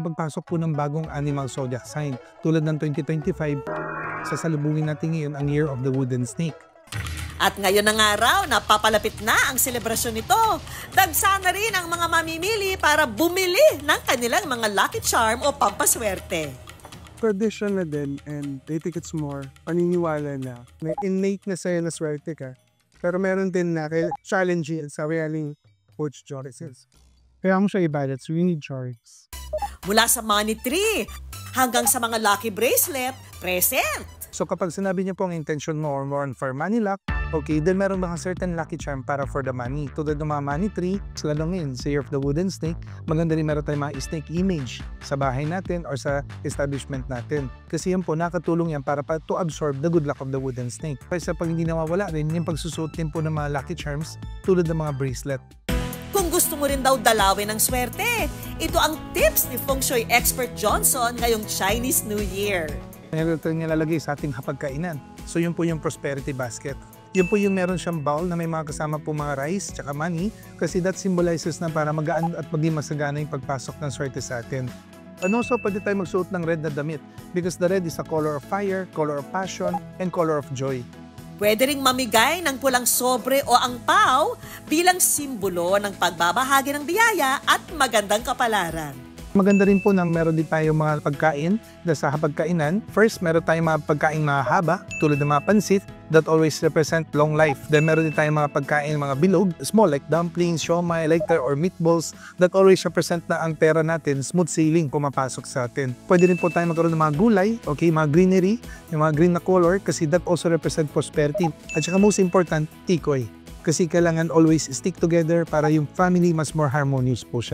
pagpasok po ng bagong animal zodiac sign. Tulad ng 2025, sasalubungin natin ngayon ang Year of the Wooden Snake. At ngayon ng araw, napapalapit na ang selebrasyon nito. Dagsa na rin ang mga mamimili para bumili ng kanilang mga lucky charm o pampaswerte. Tradition na din, and they think it's more paniniwala na. May innate na sa'yo na swerte ka. Pero meron din na challenging sa realing coach choices. Kaya mo siya i-balance, we need choice. Mula sa money tree hanggang sa mga lucky bracelet, present. So kapag sinabi niyo po ang intention mo or more for money luck, okay, then meron mga certain lucky charm para for the money. Tulad ng mga money tree, lalo ngayon sa Year of the Wooden Snake, maganda rin meron tayong mga snake image sa bahay natin or sa establishment natin. Kasi yan po, nakatulong yan para to absorb the good luck of the wooden snake. Kaya pag hindi nawawala rin, yung pagsusuot din po ng mga lucky charms tulad ng mga bracelet. Kung gusto mo rin daw dalawin ang swerte, ito ang tips ni Feng Shui expert Johnson ngayong Chinese New Year. Meron ito nilalagay sa ating hapagkainan. So yun po yung prosperity basket. Yun po yung meron siyang bowl na may mga kasama po mga rice tsaka money kasi that symbolizes na para magaan at maging masagana yung pagpasok ng swerte sa atin. And also, pwede tayo magsuot ng red na damit because the red is a color of fire, color of passion, and color of joy. Pwede ring mamigay ng pulang sobre o angpaw bilang simbolo ng pagbabahagi ng biyaya at magandang kapalaran. Maganda rin po na meron din tayong mga pagkain sa hapagkainan. First, meron tayong mga pagkain mahaba tulad ng mga pansit that always represent long life. Then meron din tayong mga pagkain, mga bilog, small like dumplings, siomai, lighter, or meatballs that always represent na ang pera natin, smooth sailing, pumapasok sa atin. Pwede rin po tayo magkaroon ng mga gulay, okay, mga greenery, yung mga green na color kasi that also represent prosperity. At saka most important, tikoy. Kasi kailangan always stick together para yung family mas more harmonious po siya.